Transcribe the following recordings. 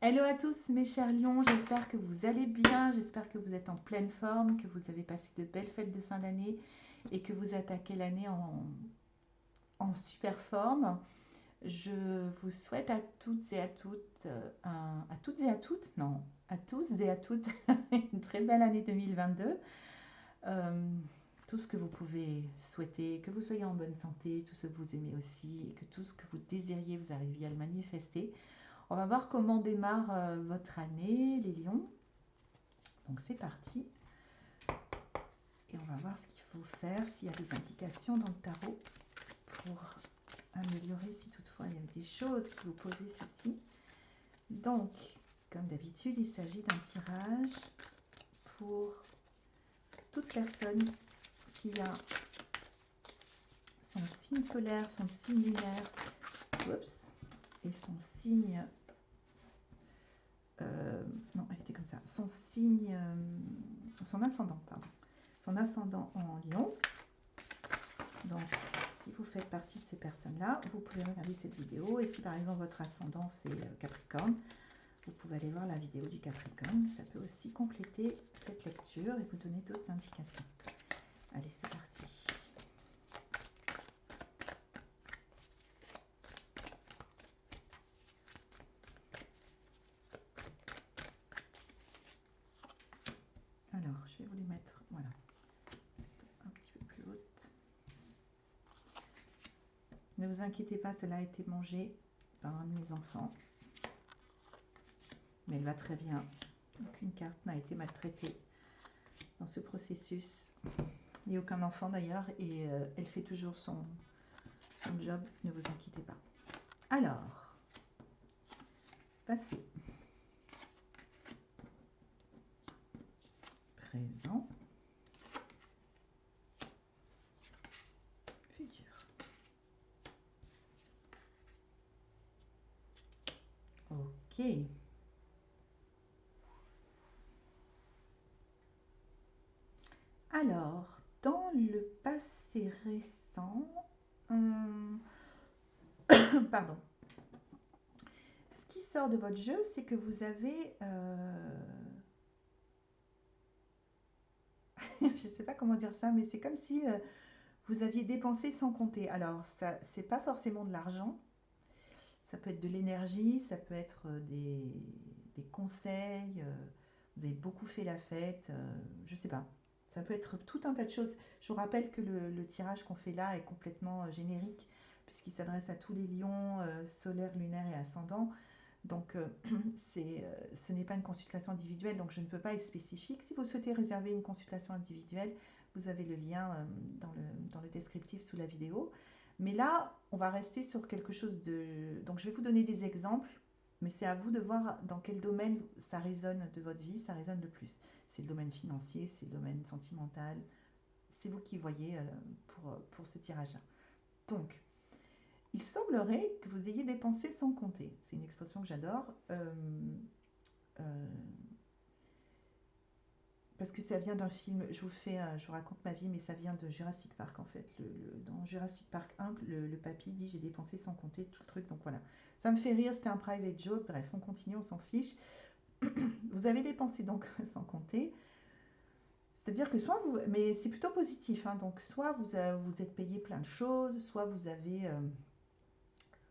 Hello à tous mes chers lions, j'espère que vous allez bien, j'espère que vous êtes en pleine forme, que vous avez passé de belles fêtes de fin d'année et que vous attaquez l'année en super forme. Je vous souhaite à toutes et à toutes, à toutes et à toutes, non, à tous et à toutes, une très belle année 2022. Euh, tout ce que vous pouvez souhaiter, que vous soyez en bonne santé, tout ce que vous aimez aussi, et que tout ce que vous désiriez, vous arriviez à le manifester. On va voir comment démarre votre année, les lions. Donc c'est parti. Et on va voir ce qu'il faut faire, s'il y a des indications dans le tarot pour améliorer, si toutefois il y a des choses qui vous posaient souci. Donc, comme d'habitude, il s'agit d'un tirage pour toute personne qui a son signe solaire, son signe lunaire, oups, et son signe... non, elle était comme ça. Son signe... son ascendant, pardon. Son ascendant en lion. Donc, si vous faites partie de ces personnes-là, vous pouvez regarder cette vidéo. Et si par exemple votre ascendant c'est Capricorne, vous pouvez aller voir la vidéo du Capricorne. Ça peut aussi compléter cette lecture et vous donner d'autres indications. Allez, c'est parti. Alors, je vais vous les mettre, voilà, un petit peu plus haute. Ne vous inquiétez pas, celle-là a été mangée par un de mes enfants. Mais elle va très bien. Aucune carte n'a été maltraitée dans ce processus. Ni aucun enfant d'ailleurs. Et elle fait toujours son job. Ne vous inquiétez pas. Alors, passé, présent, futur. Ok. Alors, dans le passé récent, pardon, ce qui sort de votre jeu, c'est que vous avez, je ne sais pas comment dire ça, mais c'est comme si vous aviez dépensé sans compter. Alors, ça, c'est pas forcément de l'argent, ça peut être de l'énergie, ça peut être des conseils, vous avez beaucoup fait la fête, je sais pas. Ça peut être tout un tas de choses. Je vous rappelle que le tirage qu'on fait là est complètement générique, puisqu'il s'adresse à tous les lions solaires, lunaires et ascendants. Donc, ce n'est pas une consultation individuelle, donc je ne peux pas être spécifique. Si vous souhaitez réserver une consultation individuelle, vous avez le lien dans le descriptif sous la vidéo. Mais là, on va rester sur quelque chose de... Donc, je vais vous donner des exemples, mais c'est à vous de voir dans quel domaine ça résonne de votre vie, ça résonne le plus. C'est le domaine financier, c'est le domaine sentimental. C'est vous qui voyez pour ce tirage-là. Donc, il semblerait que vous ayez dépensé sans compter. C'est une expression que j'adore. Euh, parce que ça vient d'un film, je vous raconte ma vie, mais ça vient de Jurassic Park en fait. Dans Jurassic Park 1, le papy dit j'ai dépensé sans compter tout le truc, donc voilà. Ça me fait rire, c'était un private joke, bref, on continue, on s'en fiche. Vous avez dépensé donc sans compter, c'est-à-dire que soit vous, mais c'est plutôt positif, hein, donc soit vous êtes payé plein de choses, soit vous avez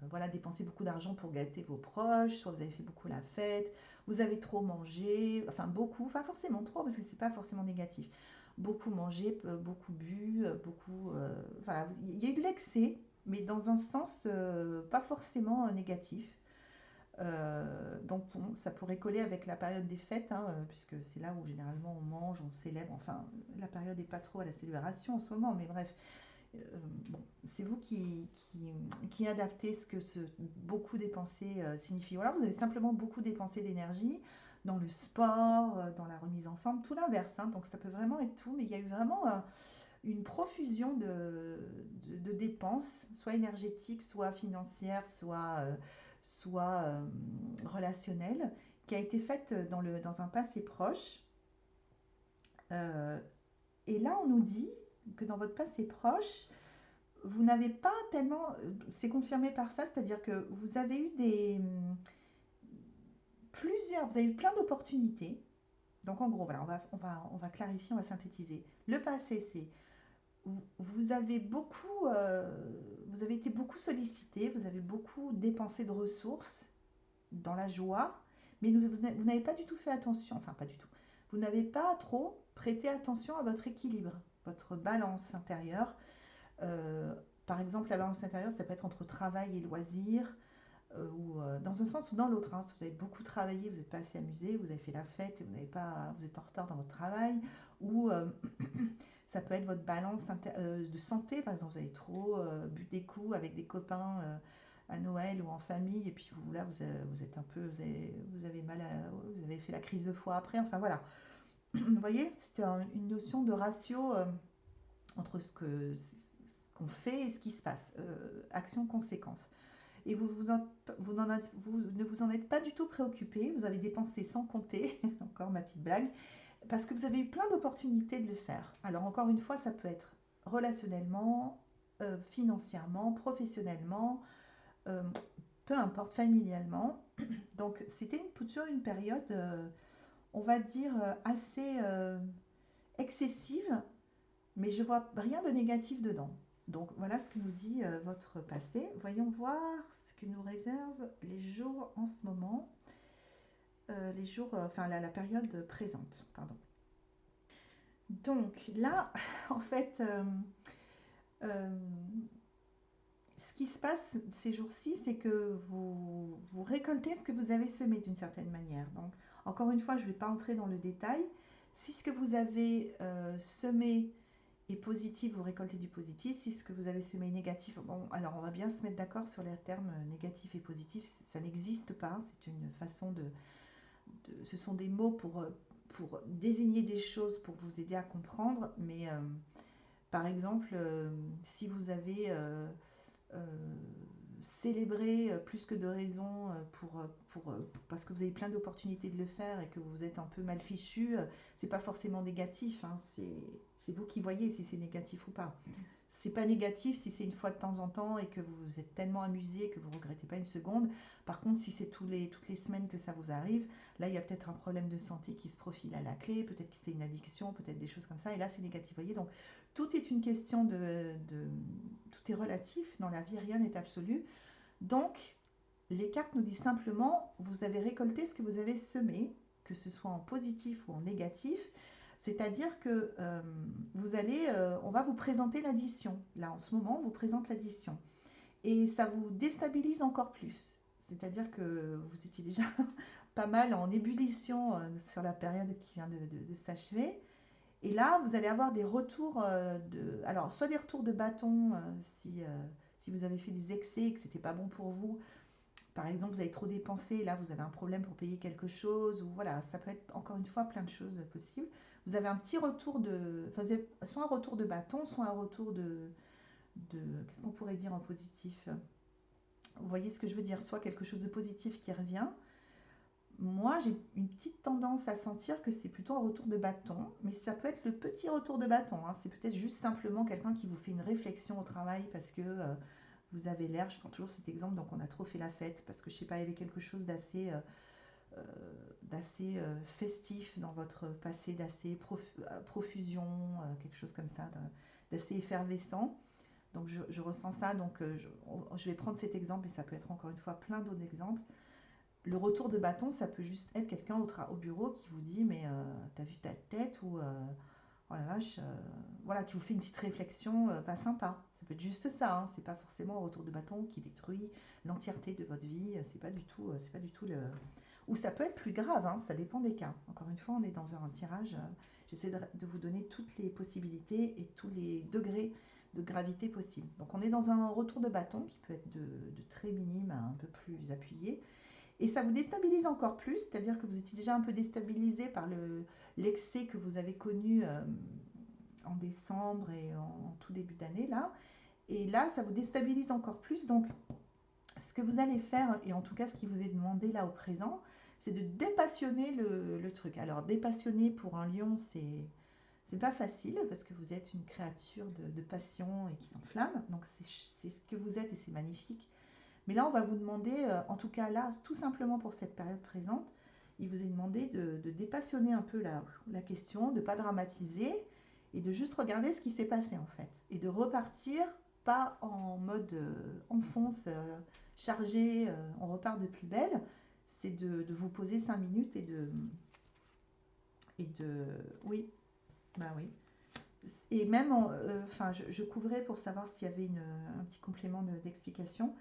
voilà, dépenser beaucoup d'argent pour gâter vos proches, soit vous avez fait beaucoup la fête, vous avez trop mangé, enfin beaucoup, pas forcément trop parce que c'est pas forcément négatif. Beaucoup mangé, beaucoup bu, beaucoup. Voilà, il y a eu de l'excès, mais dans un sens pas forcément négatif. Donc bon, ça pourrait coller avec la période des fêtes, hein, puisque c'est là où généralement on mange, on célèbre. Enfin, la période n'est pas trop à la célébration en ce moment, mais bref, euh, bon, c'est vous qui adaptez ce que beaucoup dépenser signifie. Voilà, vous avez simplement beaucoup dépensé d'énergie dans le sport, dans la remise en forme, tout l'inverse, hein, donc ça peut vraiment être tout, mais il y a eu vraiment une profusion de dépenses, soit énergétiques, soit financières, soit relationnelles, qui a été faite dans un passé proche. Euh, et là, on nous dit que dans votre passé proche, vous n'avez pas tellement, c'est confirmé par ça, c'est-à-dire que vous avez eu vous avez eu plein d'opportunités. Donc en gros, voilà, on va clarifier, on va synthétiser. Le passé, c'est vous avez beaucoup, vous avez été beaucoup sollicité, vous avez beaucoup dépensé de ressources dans la joie, mais vous n'avez pas du tout fait attention, enfin pas du tout, vous n'avez pas trop prêté attention à votre équilibre, votre balance intérieure. Euh, Par exemple, la balance intérieure, ça peut être entre travail et loisirs, ou dans un sens ou dans l'autre, hein. Si vous avez beaucoup travaillé, vous n'êtes pas assez amusé, vous avez fait la fête et vous êtes en retard dans votre travail, ou ça peut être votre balance de santé, par exemple, vous avez trop bu des coups avec des copains à Noël ou en famille, et puis vous là, vous êtes un peu, vous avez mal, vous avez fait la crise de foie après, enfin voilà. Vous voyez, c'est une notion de ratio entre ce qu'on fait et ce qui se passe, action-conséquence. Et vous ne vous en êtes pas du tout préoccupé, vous avez dépensé sans compter, encore ma petite blague, parce que vous avez eu plein d'opportunités de le faire. Alors encore une fois, ça peut être relationnellement, financièrement, professionnellement, euh, peu importe, familialement. Donc c'était plutôt une période, on va dire, assez excessive, mais je vois rien de négatif dedans. Donc voilà ce que nous dit votre passé. Voyons voir ce que nous réservent les jours en ce moment, les jours, enfin la période présente, pardon. Donc là, en fait, euh, ce qui se passe ces jours-ci, c'est que vous récoltez ce que vous avez semé d'une certaine manière. Donc, encore une fois, je ne vais pas entrer dans le détail. Si ce que vous avez semé est positif, vous récoltez du positif. Si ce que vous avez semé est négatif, bon, alors on va bien se mettre d'accord sur les termes négatif et positif. Ça n'existe pas. C'est une façon ce sont des mots pour désigner des choses, pour vous aider à comprendre. Mais par exemple, si vous avez euh, célébré plus que de raison parce que vous avez plein d'opportunités de le faire et que vous êtes un peu mal fichu, c'est pas forcément négatif, hein, c'est vous qui voyez si c'est négatif ou pas. C'est pas négatif si c'est une fois de temps en temps et que vous vous êtes tellement amusé que vous ne regrettez pas une seconde. Par contre, si c'est toutes les semaines que ça vous arrive, là il y a peut-être un problème de santé qui se profile à la clé, peut-être que c'est une addiction, peut-être des choses comme ça, et là c'est négatif. Vous voyez, donc tout est une question tout est relatif dans la vie, rien n'est absolu. Donc les cartes nous disent simplement, vous avez récolté ce que vous avez semé, que ce soit en positif ou en négatif. C'est-à-dire que on va vous présenter l'addition. Là, en ce moment, on vous présente l'addition. Et ça vous déstabilise encore plus. C'est-à-dire que vous étiez déjà pas mal en ébullition sur la période qui vient de s'achever. Et là, vous allez avoir des retours alors, soit des retours de bâton si vous avez fait des excès et que c'était pas bon pour vous. Par exemple, vous avez trop dépensé, et là vous avez un problème pour payer quelque chose, ou voilà, ça peut être encore une fois plein de choses possibles. Vous avez un petit retour enfin, soit un retour de bâton, soit un retour qu'est-ce qu'on pourrait dire en positif? Vous voyez ce que je veux dire? Soit quelque chose de positif qui revient. Moi, j'ai une petite tendance à sentir que c'est plutôt un retour de bâton, mais ça peut être le petit retour de bâton, hein. C'est peut-être juste simplement quelqu'un qui vous fait une réflexion au travail parce que vous avez l'air, je prends toujours cet exemple, donc on a trop fait la fête parce que je sais pas, il y avait quelque chose euh, d'assez festif dans votre passé, d'assez profusion, quelque chose comme ça, d'assez effervescent. Donc je ressens ça, donc je vais prendre cet exemple, et ça peut être encore une fois plein d'autres exemples. Le retour de bâton, ça peut juste être quelqu'un au bureau qui vous dit mais t'as vu ta tête, ou oh la vache, voilà, qui vous fait une petite réflexion pas sympa. Ça peut être juste ça, hein, c'est pas forcément un retour de bâton qui détruit l'entièreté de votre vie, c'est pas du tout le... Ou ça peut être plus grave, hein, ça dépend des cas. Encore une fois, on est dans un tirage, j'essaie de vous donner toutes les possibilités et tous les degrés de gravité possibles. Donc on est dans un retour de bâton qui peut être de très minime à un peu plus appuyé. Et ça vous déstabilise encore plus, c'est-à-dire que vous étiez déjà un peu déstabilisé par l'excès que vous avez connu en décembre et en tout début d'année là. Et là, ça vous déstabilise encore plus. Donc, ce que vous allez faire, et en tout cas ce qui vous est demandé là au présent, c'est de dépassionner le truc. Alors, dépassionner pour un lion, c'est pas facile parce que vous êtes une créature de passion et qui s'enflamme. Donc, c'est ce que vous êtes et c'est magnifique. Mais là, on va vous demander, en tout cas là, tout simplement pour cette période présente, il vous est demandé de dépassionner un peu la question, de ne pas dramatiser et de juste regarder ce qui s'est passé en fait. Et de repartir, pas en mode enfonce, chargé, on repart de plus belle. C'est de vous poser 5 minutes et de. Oui, bah oui. Et même, enfin, je couvrais pour savoir s'il y avait un petit complément d'explication.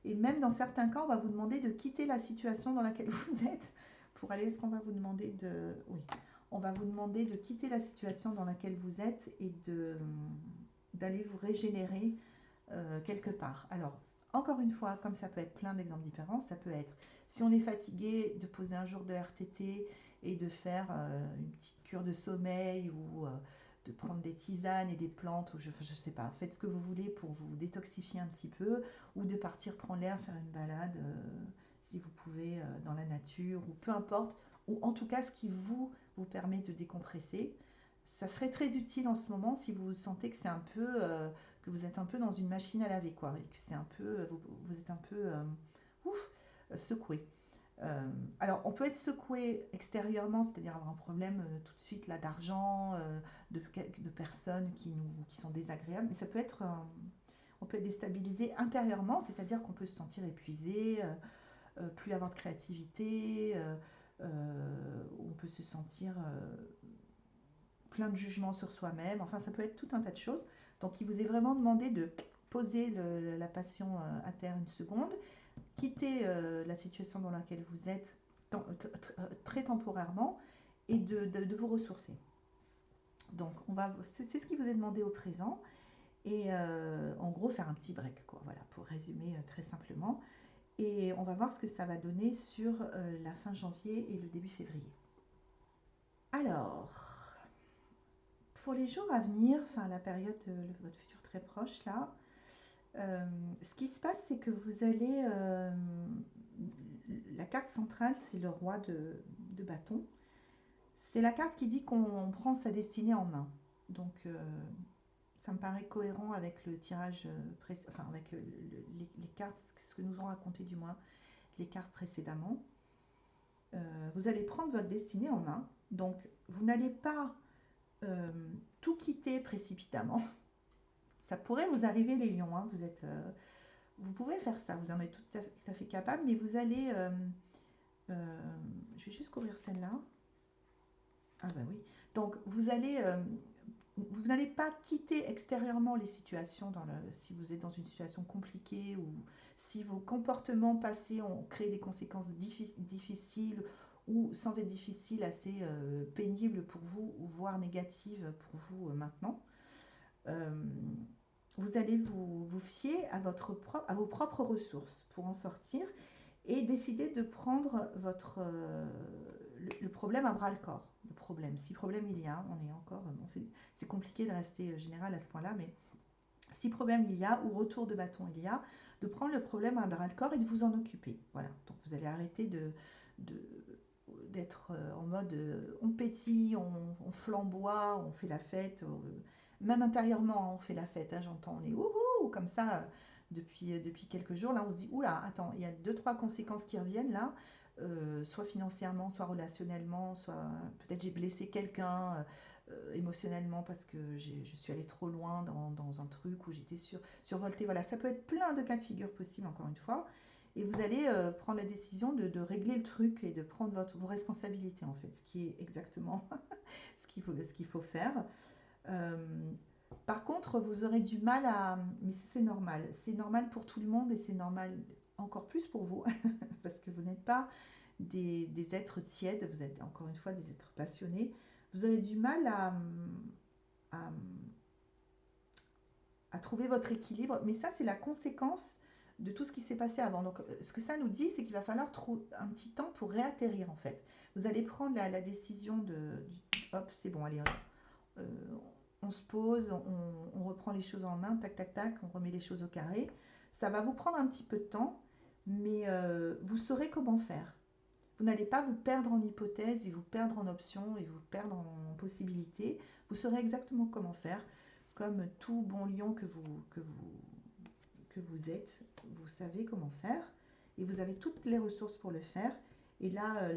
Et même dans certains cas, on va vous demander de quitter la situation dans laquelle vous êtes pour aller. Est-ce qu'on va vous demander de. Oui. On va vous demander de quitter la situation dans laquelle vous êtes et d'aller vous régénérer quelque part. Alors, encore une fois, comme ça peut être plein d'exemples différents, ça peut être, si on est fatigué, de poser un jour de RTT et de faire une petite cure de sommeil ou de prendre des tisanes et des plantes, ou je ne sais pas, faites ce que vous voulez pour vous détoxifier un petit peu, ou de partir prendre l'air, faire une balade, si vous pouvez, dans la nature, ou peu importe, ou en tout cas ce qui vous permet de décompresser. Ça serait très utile en ce moment si vous sentez que c'est un peu, que vous êtes un peu dans une machine à laver, quoi, et que c'est un peu, vous êtes un peu ouf, secoué. Alors, on peut être secoué extérieurement, c'est-à-dire avoir un problème tout de suite là d'argent, de personnes qui sont désagréables, mais ça peut être, on peut être déstabilisé intérieurement, c'est-à-dire qu'on peut se sentir épuisé, plus avoir de créativité, on peut se sentir plein de jugements sur soi-même, enfin ça peut être tout un tas de choses. Donc il vous est vraiment demandé de poser la passion à terre une seconde, quitter la situation dans laquelle vous êtes très temporairement et de vous ressourcer. Donc c'est ce qui vous est demandé au présent et en gros faire un petit break, quoi, voilà, pour résumer très simplement. Et on va voir ce que ça va donner sur la fin janvier et le début février. Alors, pour les jours à venir, enfin la période, votre futur très proche là, ce qui se passe, c'est que vous allez. La carte centrale, c'est le roi de bâton. C'est la carte qui dit qu'on prend sa destinée en main. Donc, ça me paraît cohérent avec le tirage, enfin avec les cartes, ce que nous ont raconté du moins les cartes précédemment. Vous allez prendre votre destinée en main. Donc, vous n'allez pas euh, tout quitter précipitamment. Ça pourrait vous arriver, les lions. Hein. Vous pouvez faire ça, vous en êtes tout à fait capable, mais vous allez. Je vais juste couvrir celle-là. Ah ben oui. Donc vous n'allez pas quitter extérieurement les situations si vous êtes dans une situation compliquée ou si vos comportements passés ont créé des conséquences difficiles ou sans être difficiles, assez pénibles pour vous ou voire négatives pour vous maintenant. Euh, vous allez vous fier à vos propres ressources pour en sortir et décider de prendre le problème à bras le corps. Le problème, si problème il y a, on est encore, bon, c'est compliqué de rester général à ce point-là, mais si problème il y a ou retour de bâton il y a, de prendre le problème à bras le corps et de vous en occuper. Voilà, donc vous allez arrêter d'être en mode on pétille, on flamboie, on fait la fête, même intérieurement on fait la fête, hein, j'entends, on est wouhou comme ça depuis quelques jours. Là on se dit oula, attends, il y a deux, trois conséquences qui reviennent là, soit financièrement, soit relationnellement, soit peut-être j'ai blessé quelqu'un émotionnellement parce que je suis allée trop loin dans un truc où j'étais survoltée. Voilà, ça peut être plein de cas de figure possibles encore une fois. Et vous allez prendre la décision de régler le truc et de prendre vos responsabilités, en fait, ce qui est exactement ce qu'il faut faire. Euh, Par contre, vous aurez du mal à. Mais c'est normal. C'est normal pour tout le monde et c'est normal encore plus pour vous, parce que vous n'êtes pas des êtres tièdes, vous êtes encore une fois des êtres passionnés. Vous aurez du mal à, à trouver votre équilibre, mais ça, c'est la conséquence de tout ce qui s'est passé avant. Donc, ce que ça nous dit, c'est qu'il va falloir un petit temps pour réatterrir, en fait. Vous allez prendre la décision hop, c'est bon, allez, euh, on se pose, on reprend les choses en main, tac, tac, tac, on remet les choses au carré. Ça va vous prendre un petit peu de temps, mais vous saurez comment faire. Vous n'allez pas vous perdre en hypothèses et vous perdre en options et vous perdre en possibilités. Vous saurez exactement comment faire. Comme tout bon lion que vous êtes, vous savez comment faire et vous avez toutes les ressources pour le faire. Et là,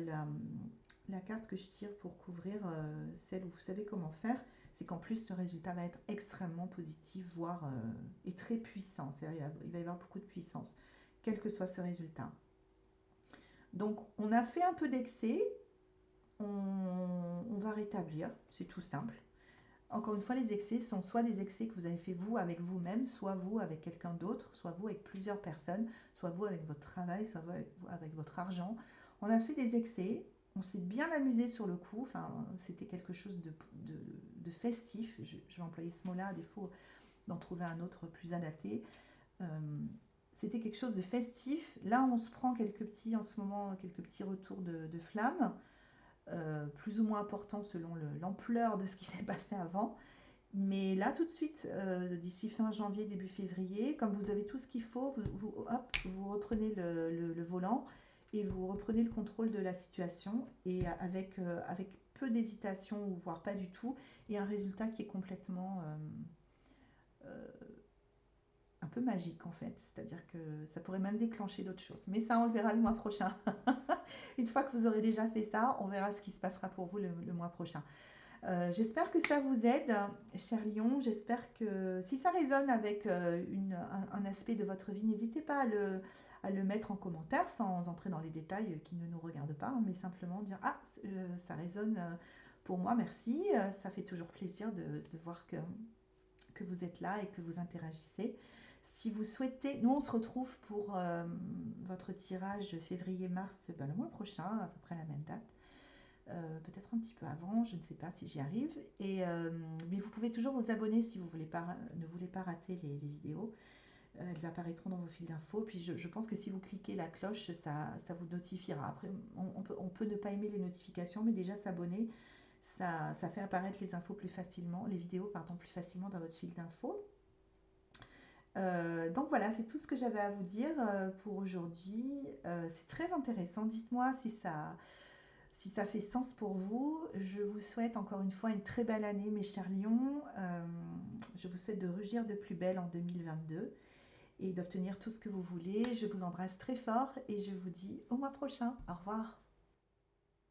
la carte que je tire pour couvrir celle où vous savez comment faire, c'est qu'en plus le résultat va être extrêmement positif, voire et très puissant. Il va y avoir beaucoup de puissance, quel que soit ce résultat. Donc on a fait un peu d'excès, on va rétablir, c'est tout simple. Encore une fois, les excès sont soit des excès que vous avez fait vous avec vous-même, soit vous avec quelqu'un d'autre, soit vous avec plusieurs personnes, soit vous avec votre travail, soit vous avec votre argent. On a fait des excès, on s'est bien amusé sur le coup, enfin, c'était quelque chose de festif, je vais employer ce mot-là, à défaut d'en trouver un autre plus adapté. Euh, C'était quelque chose de festif. Là, on se prend quelques petits, en ce moment, quelques petits retours de flammes, plus ou moins importants selon l'ampleur de ce qui s'est passé avant. Mais là, tout de suite, d'ici fin janvier, début février, comme vous avez tout ce qu'il faut, hop, vous reprenez le volant et vous reprenez le contrôle de la situation et avec peu d'hésitation, ou voire pas du tout, et un résultat qui est complètement euh, un peu magique en fait. C'est-à-dire que ça pourrait même déclencher d'autres choses. Mais ça, on le verra le mois prochain. Une fois que vous aurez déjà fait ça, on verra ce qui se passera pour vous le mois prochain. J'espère que ça vous aide, cher Lion. J'espère que si ça résonne avec un aspect de votre vie, n'hésitez pas à le mettre en commentaire sans entrer dans les détails qui ne nous regardent pas, hein, mais simplement dire ah, ça résonne pour moi, merci. Ça fait toujours plaisir de voir que vous êtes là et que vous interagissez. Si vous souhaitez, nous on se retrouve pour votre tirage février-mars ben, le mois prochain, à peu près la même date. Peut-être un petit peu avant, je ne sais pas si j'y arrive. Mais vous pouvez toujours vous abonner si vous ne voulez pas rater les vidéos. Elles apparaîtront dans vos fils d'infos. Puis je pense que si vous cliquez la cloche, ça vous notifiera. Après, on peut ne pas aimer les notifications, mais déjà s'abonner, ça fait apparaître les infos plus facilement, les vidéos pardon, plus facilement dans votre fil d'infos. Donc voilà, c'est tout ce que j'avais à vous dire pour aujourd'hui. C'est très intéressant. Dites-moi si ça fait sens pour vous. Je vous souhaite encore une fois une très belle année, mes chers lions. Je vous souhaite de rugir de plus belle en 2022 et d'obtenir tout ce que vous voulez. Je vous embrasse très fort et je vous dis au mois prochain. Au revoir.